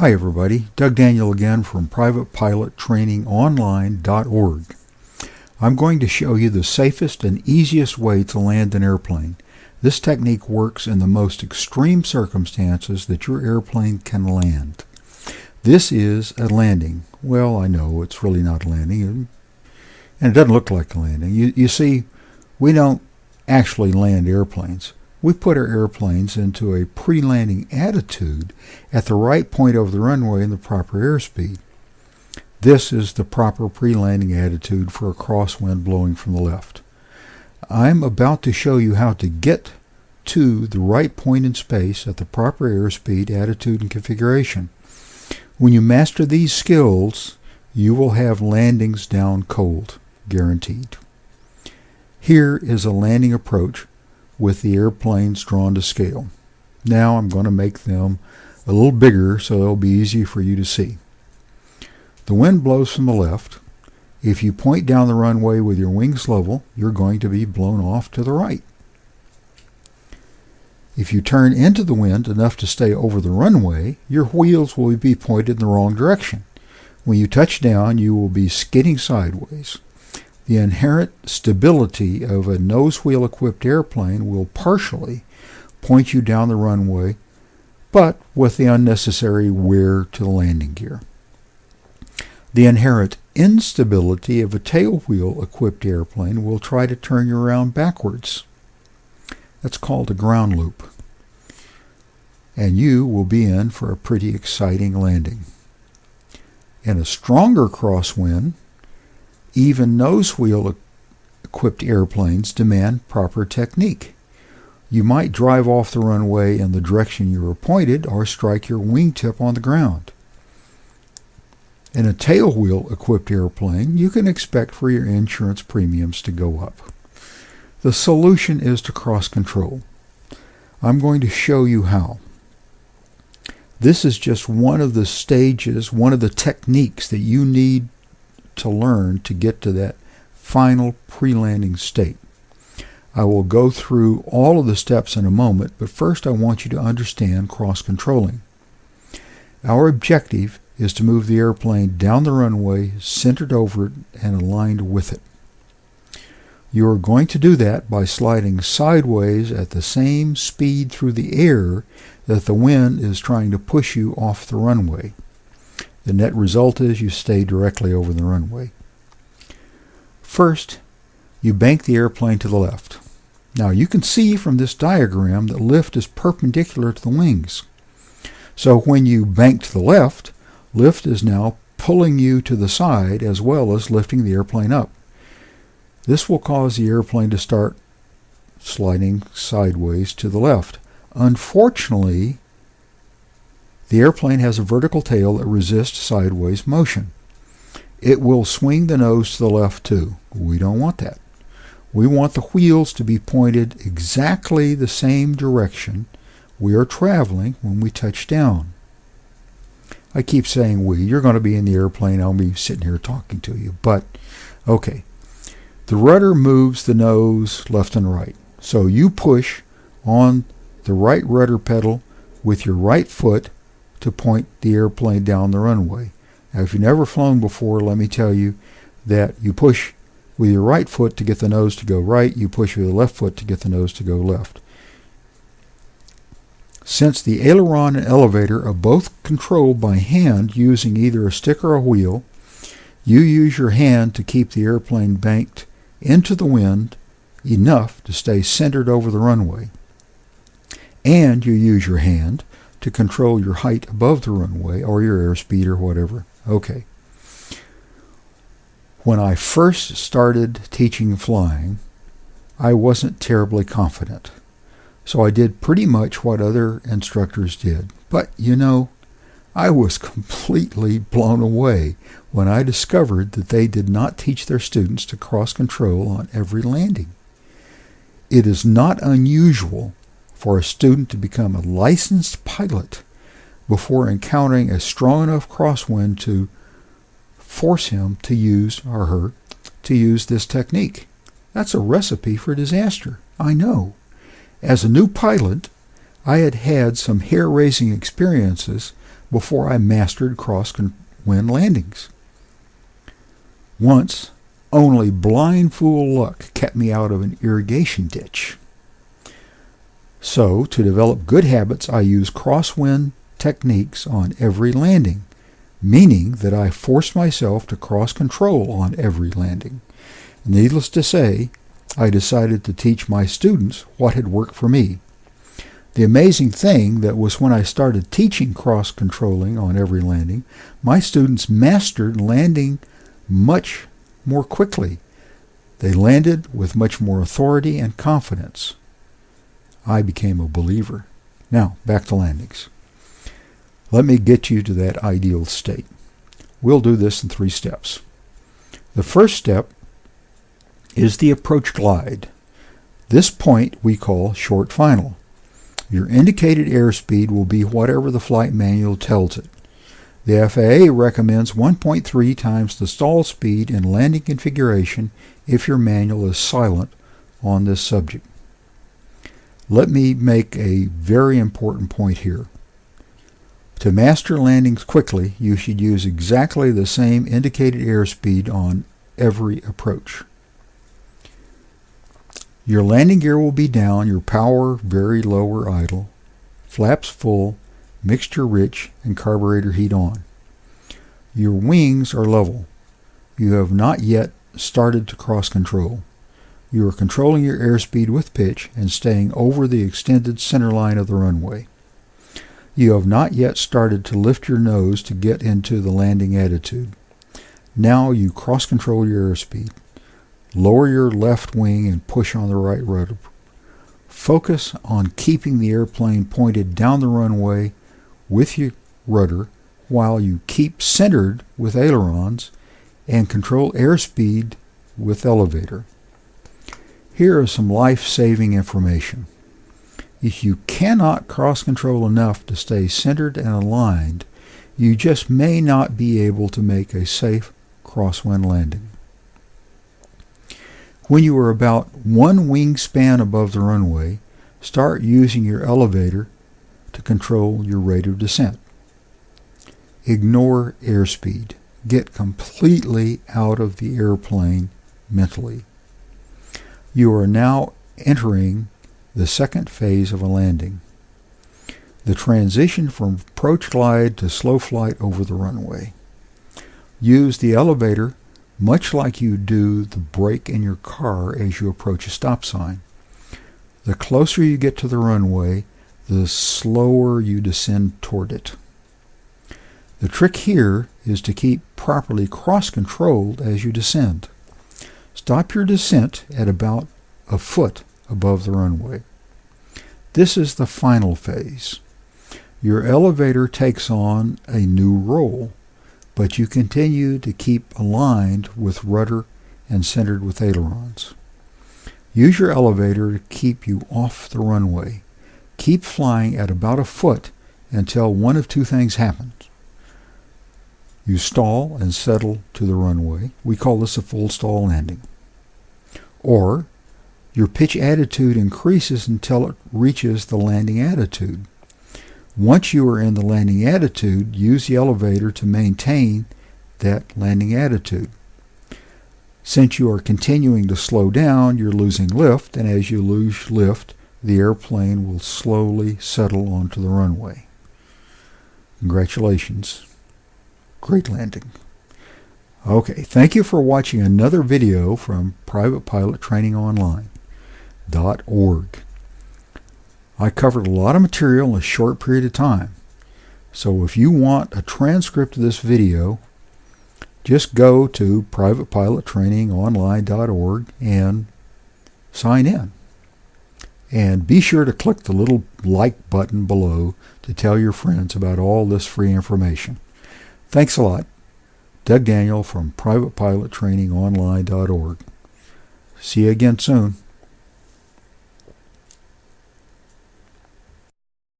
Hi everybody, Doug Daniel again from privatepilottrainingonline.org. I'm going to show you the safest and easiest way to land an airplane. This technique works in the most extreme circumstances that your airplane can land. This is a landing. Well, I know it's really not a landing, and it doesn't look like a landing. You see, we don't actually land airplanes. We put our airplanes into a pre-landing attitude at the right point over the runway and the proper airspeed. This is the proper pre-landing attitude for a crosswind blowing from the left. I'm about to show you how to get to the right point in space at the proper airspeed, attitude, and configuration. When you master these skills, you will have landings down cold, guaranteed. Here is a landing approach with the airplanes drawn to scale. Now I'm going to make them a little bigger so they'll be easy for you to see. The wind blows from the left. If you point down the runway with your wings level, you're going to be blown off to the right. If you turn into the wind enough to stay over the runway, your wheels will be pointed in the wrong direction. When you touch down, you will be skidding sideways. The inherent stability of a nose wheel equipped airplane will partially point you down the runway, but with the unnecessary wear to the landing gear. The inherent instability of a tail wheel equipped airplane will try to turn you around backwards. That's called a ground loop. And you will be in for a pretty exciting landing. In a stronger crosswind, even nose wheel equipped airplanes demand proper technique. You might drive off the runway in the direction you were pointed or strike your wingtip on the ground. In a tail wheel equipped airplane, you can expect for your insurance premiums to go up. The solution is to cross control. I'm going to show you how. This is just one of the stages, one of the techniques that you need to learn to get to that final pre-landing state. I will go through all of the steps in a moment, but first I want you to understand cross-controlling. Our objective is to move the airplane down the runway, centered over it, and aligned with it. You are going to do that by sliding sideways at the same speed through the air that the wind is trying to push you off the runway. The net result is you stay directly over the runway. First, you bank the airplane to the left. Now you can see from this diagram that lift is perpendicular to the wings. So when you bank to the left, lift is now pulling you to the side as well as lifting the airplane up. This will cause the airplane to start sliding sideways to the left. Unfortunately, the airplane has a vertical tail that resists sideways motion. It will swing the nose to the left too. We don't want that. We want the wheels to be pointed exactly the same direction we are traveling when we touch down. I keep saying we. You're going to be in the airplane. I'll be sitting here talking to you. But, okay. The rudder moves the nose left and right. So you push on the right rudder pedal with your right foot to point the airplane down the runway. Now, if you've never flown before, let me tell you that you push with your right foot to get the nose to go right, you push with the left foot to get the nose to go left. Since the aileron and elevator are both controlled by hand using either a stick or a wheel, you use your hand to keep the airplane banked into the wind enough to stay centered over the runway. And you use your hand to control your height above the runway or your airspeed or whatever. Okay. When I first started teaching flying, I wasn't terribly confident. So I did pretty much what other instructors did. But, you know, I was completely blown away when I discovered that they did not teach their students to cross control on every landing. It is not unusual for a student to become a licensed pilot before encountering a strong enough crosswind to force him to use, or her, to use this technique. That's a recipe for disaster, I know. As a new pilot, I had had some hair-raising experiences, before I mastered crosswind landings. Once, only blind fool luck kept me out of an irrigation ditch. So, to develop good habits, I use crosswind techniques on every landing, meaning that I force myself to cross control on every landing. Needless to say, I decided to teach my students what had worked for me. The amazing thing that was when I started teaching cross-controlling on every landing, my students mastered landing much more quickly. They landed with much more authority and confidence. I became a believer. Now, back to landings. Let me get you to that ideal state. We'll do this in 3 steps. The first step is the approach glide. This point we call short final. Your indicated airspeed will be whatever the flight manual tells it. The FAA recommends 1.3 times the stall speed in landing configuration if your manual is silent on this subject. Let me make a very important point here. To master landings quickly, you should use exactly the same indicated airspeed on every approach. Your landing gear will be down, your power very low or idle, flaps full, mixture rich, and carburetor heat on. Your wings are level. You have not yet started to cross control. You are controlling your airspeed with pitch and staying over the extended center line of the runway. You have not yet started to lift your nose to get into the landing attitude. Now you cross control your airspeed. Lower your left wing and push on the right rudder. Focus on keeping the airplane pointed down the runway with your rudder while you keep centered with ailerons and control airspeed with elevator. Here is some life-saving information. If you cannot cross-control enough to stay centered and aligned, you just may not be able to make a safe crosswind landing. When you are about 1 wingspan above the runway, start using your elevator to control your rate of descent. Ignore airspeed. Get completely out of the airplane mentally. You are now entering the second phase of a landing, the transition from approach glide to slow flight over the runway. Use the elevator much like you do the brake in your car as you approach a stop sign. The closer you get to the runway, the slower you descend toward it. The trick here is to keep properly cross-controlled as you descend. Stop your descent at about a foot above the runway. This is the final phase. Your elevator takes on a new role, but you continue to keep aligned with rudder and centered with ailerons. Use your elevator to keep you off the runway. Keep flying at about a foot until one of 2 things happens. You stall and settle to the runway. We call this a full stall landing. Or your pitch attitude increases until it reaches the landing attitude. Once you are in the landing attitude, use the elevator to maintain that landing attitude. Since you are continuing to slow down, you're losing lift, and as you lose lift, the airplane will slowly settle onto the runway. Congratulations. Great landing. Okay, thank you for watching another video from privatepilottrainingonline.org. I covered a lot of material in a short period of time. So if you want a transcript of this video, just go to privatepilottrainingonline.org and sign in. And be sure to click the little like button below to tell your friends about all this free information. Thanks a lot. Doug Daniel from privatepilottrainingonline.org. See you again soon.